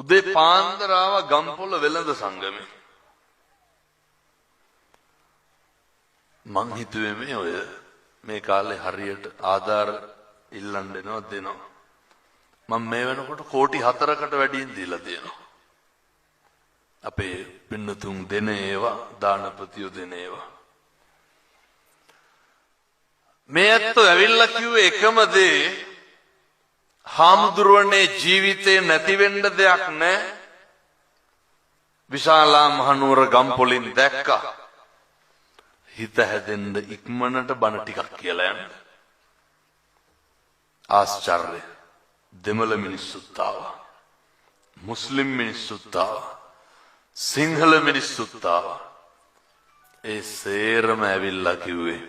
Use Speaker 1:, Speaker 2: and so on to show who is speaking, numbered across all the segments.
Speaker 1: උදේ පාන්දර ආවා ගම්පොළ වෙළඳ සංගමේ. මං හිතුවේ මේ කාලේ හරියට ආධාර ඉල්ලන්න දෙනවා. මම මේ වෙනකොට කෝටි 4කට වැඩියෙන් දීලා තියෙනවා. අපේ පින්නතුන් දෙන ඒවා, දානපතියෝ දෙන ඒවා. මේ ඇත්තෝ ඇවිල්ලා කිව්වේ එකම දේ, හාමුදුරුවනේ ජීවිතේ නැති වෙන්න දෙයක් නැහැ. විශාලා මහනුවර ගම්පොලින් දැක්කා. හිත හැදෙන්න ඉක්මනට බණ ටිකක් කියලා යන්න. ආශ්චර්ය. දෙමළ මිනිස්සුත් ආවා. මුස්ලිම් මිනිස්සුත් ආවා. සිංහල මිනිස්සුත් ආවා. ඒ සේරම ඇවිල්ලා කිව්වේ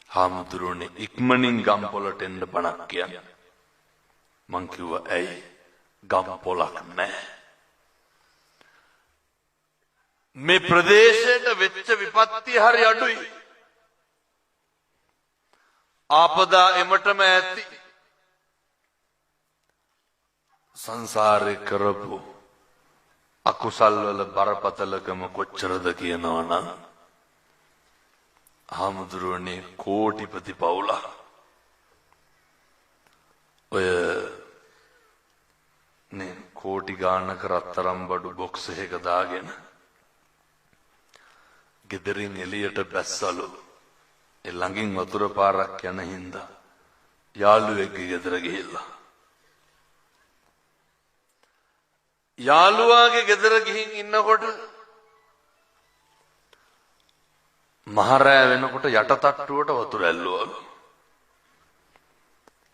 Speaker 1: හාමුදුරුවනේ ඉක්මනින් ගම්පොලට එන්න බණක් කියන්න. මං කිව්වා ඇයි ගම්පොලක් නැහැ. මේ ප්‍රදේශයට වෙච්ච විපත්ති හරි අඩුයි. ආපදා එමටම ඇති. සංසාරේ කරපු අකුසල් වල බරපතලකම කොච්චරද කියනවනම් හාමුදුරුවනේ කෝටිපති පවුලක්. ඔය නේ කෝටි ගානක රත්තරම් බඩු බොක්ස් එකක දාගෙන ගෙදරින් එළියට බැස්සලු. ඒ ළඟින් වතුර පාරක් යන හින්දා යාළුවෙක්ගේ ගෙදර ගිහිල්ලා. යාළුවාගේ ගෙදර ගිහින් ඉන්නකොට මහරෑ වෙනකොට යට තට්ටුවට වතුර ඇල්ලුවලු.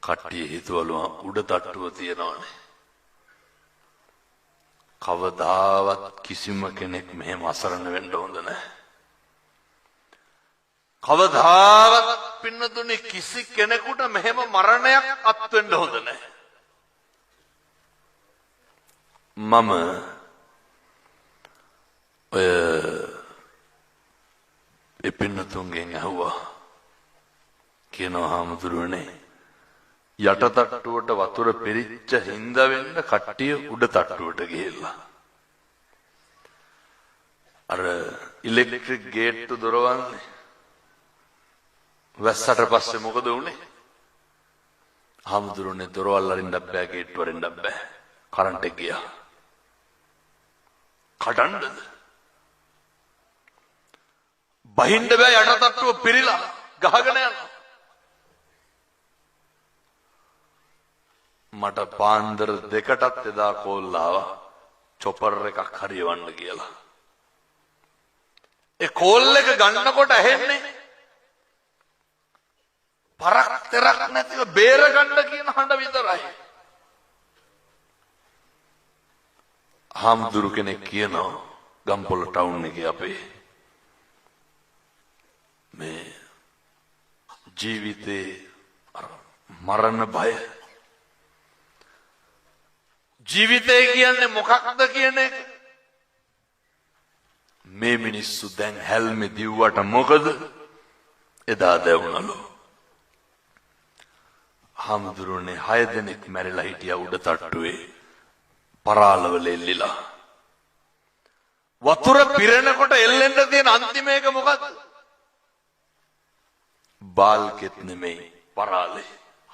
Speaker 1: කට්ටිය හිතුවලු උඩ තට්ටුව තියනවනේ. කවදාවත් කිසිම කෙනෙක් මෙහෙම අසරණ වෙන්න හොඳ නැහැ. කවදාවත් පින්නතුනි කිසි කෙනෙකුට මෙහෙම මරණයක් අත් වෙන්න හොඳ නැහැ. මම ඔය පින්නතුන්ගෙන් ඇහුවා කියනවා හාමුදුරුවනේ යට තට්ටුවට වතුර පිරිච්ච හින්දා වෙන්න කට්ටිය උඩ තට්ටුවට ගිහිල්ලා අර ඉලෙක්ට්‍රික් ගේට්ටු දොරවන්නේ වැස්සට පස්සේ මොකද වුනේ? හාමුදුරුවනේ දොරවල් අරින්න බෑ, ගේට්ටු අරින්න බෑ, කරන්ට් එක ගියා. කඩන්නද? බහින්න බෑ, යට තට්ටුව පිරීලා ගහගෙන යනවා. මට පාන්දර 2ටත් එදා කෝල් ආවා චොපර් එකක් හරියවන්න කියලා. ඒ කෝල් එක ගන්නකොට ඇහෙන්නේ පරක් තරක් නැතිව බේර ගන්න කියන හඬ විතරයි. හාමුදුරු කෙනෙක් කියනවා ගම්පොළ ටවුන් එකේ අපේ මේ ජීවිතේ මරණ බය. ජීවිතය කියන්නේ මොකක්ද කියන එක මේ මිනිස්සු දැන් හැල්මේ දිව්වට මොකද එදා දැවුණලු. හාමුදුරුවනේ 6 දෙනෙක් මැරිලා හිටියා උඩ තට්ටුවේ පරාලවල එල්ලිලා. වතුර පිරෙනකොට එල්ලෙන්න තියෙන අන්තිම එක මොකද්ද? බාල්කෙත් නෙමෙයි පරාලේ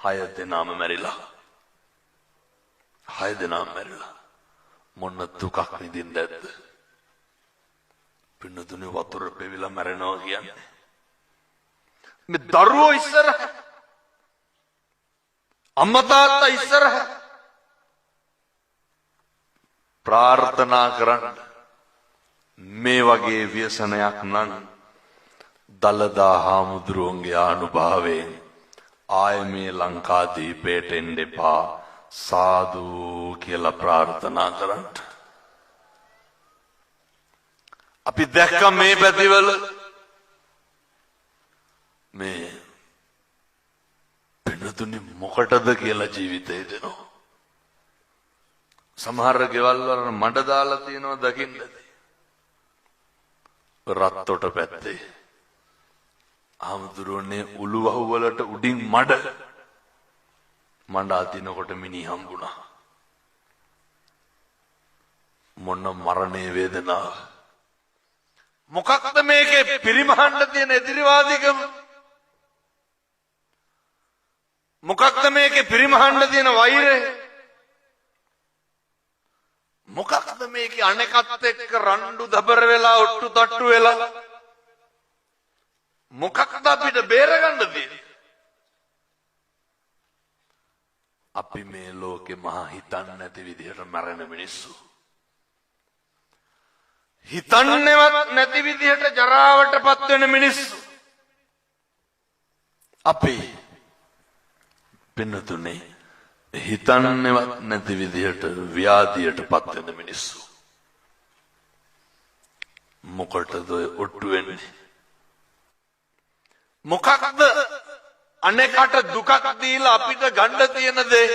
Speaker 1: 6 දෙනාම මැරිලා. 6 දෙනාම මැරිලා. මොන දුකක් විඳින්නද? පින්නතුනේ වතුර පෙවිලා මැරෙනවා කියන්නේ. මේ දරුවෝ ඉස්සරහ අම්මා තාත්තා ඉස්සරහ ප්‍රාර්ථනා කරන්න මේ වගේ ව්‍යසනයක් නම් දලදා හාමුදුරුවන්ගේ ආනුභාවයෙන් ආය මේ ලංකාදීපයට එන්න එපා සාදු කියලා ප්‍රාර්ථනා කරන්න. අපි දැක්ක මේ පැතිවල මේ පින්නතුනි මොකටද කියලා ජීවිතේ දෙනවා. සමහර ගෙවල් වල මඩ දාලා තියෙනවා දකින්නද? රත්තොට පැත්තේ ආමුදුරෝනේ උළුවහු වලට උඩින් මඩ අදිනකොට මිනි හම්බුණා. ඔන්න මරණයේ වේදනාව. මොකක්ද මේකේ පිරිමහන්න තියෙන එදිරිවාදිකම? මොකක්ද මේකේ පිරිමහන්න තියෙන වෛරය? මොකක්ද මේකේ අනෙකත් එක්ක රණ්ඩු දබර වෙලා ඔට්ටු තට්ටු වෙලා මොකක්ද අපිට බේරගන්න තියෙන්නේ? අපි මේ ලෝකෙ මහා හිතන්නේ නැති විදිහට මැරෙන මිනිස්සු. හිතන්නේවත් නැති විදිහට ජරාවටපත් වෙන මිනිස්සු. අපි පින්නතුනේ හිතන්නේවත් නැති විදිහට ව්‍යාධියටපත් වෙන මිනිස්සු. මොකටද ඔට්ටු වෙන්නේ? මොකක්ද අනෙකට දුකක් දීලා අපිට ගන්න තියෙන දේ?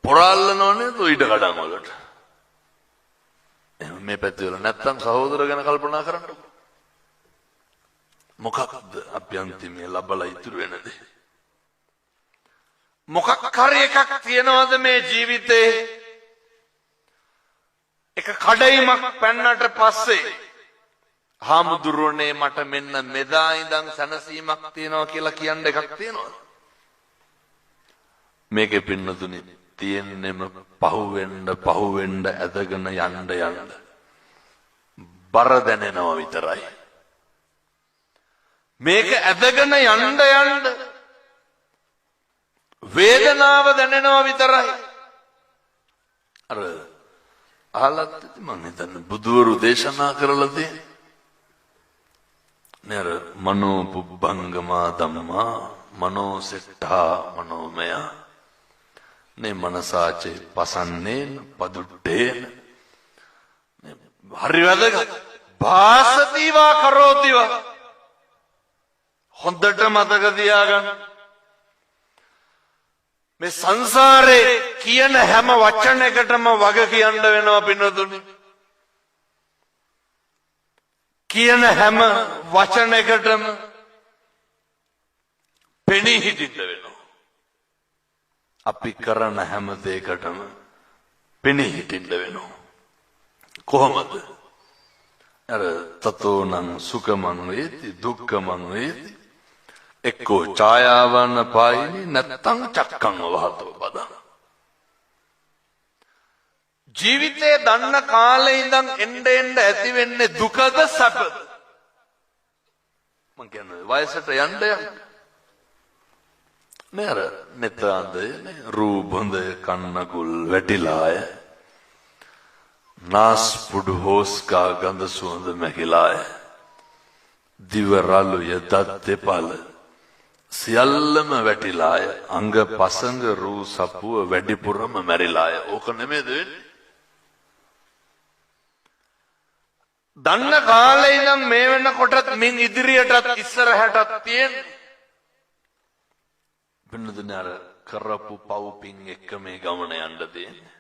Speaker 1: පොරාලනෝනේ તો ඊට කඩන් වලට. මේ පැත්තේ වල නැත්තම් සහෝදර ගැන කල්පනා කරන්නකො. මොකක්ද අභ්‍යන්තිමේ ලබලා ඉතුරු වෙන දේ? මොකක් හරි එකක් තියනවද මේ ජීවිතේ? එක කඩයිමක් පැන්නට පස්සේ හාමුදුරුවනේ මට මෙන්න මෙදා ඉඳන් සැනසීමක් තියෙනවා කියලා කියන්න එකක් තියෙනවද? මේකේ පින්නතුනි තියෙන්නෙම පහුවෙන්න ඇදගෙන යන්න බර දැනෙනවා විතරයි. මේක ඇදගෙන යන්න වේදනාව දැනෙනවා විතරයි. අර අහලත් මම හිතන්නේ බුදුවරු දේශනා කරලා තියෙන්නේ නේද? මනෝ පුබ්බංගමා ධම්මා මනෝ සෙට්ඨා මනෝමය නේ මනසාචේ පසන්නේන පදුට්ටේන. හරි වැදගත්. භාසතිවා කරෝතිවා. හොඳට මතක තියාගන්න. මේ සංසාරේ කියන හැම වචනයකටම වග කියන්න වෙනවා පින්නතුනි. කියන හැම වචනයකටම පෙනී හිටින්න වෙනවා. අපි කරන හැම දෙයකටම පෙනී හිටින්න වෙනවා. කොහොමද? අර තතෝනං සුඛමං වේති දුක්ඛමං වේති. එක්කෝ ඡායාවන පායිනි නැත්තං චක්කං වහතෝ බදං. ජීවිතේ දන්න කාලේ ඉඳන් එන්න ඇති වෙන්නේ දුකද සැපද? මං කියන්නේ වයසට යන්න නේ අර මෙතනද නේ රූපොඳ කන්නකුල් වැටිලාය. නාස් පුඩු හොස්කා ගඳ සුවඳ මැකිලාය. දිව රළුය දත් දෙපළ සියල්ලම වැටිලාය. අංග පසංග රූ සපුව වැඩිපුරම මැරිලාය. ඕක නෙමෙයිද වෙන්නේ? දන්න කාලේ ඉඳන් මේ වෙනකොටත් මින් ඉදිරියටත් ඉස්සරහටත් තියෙන්නේ වෙනදුනේ අර කරපු පව් පින් එක්ක මේ ගමන යන්න තියෙන්නේ.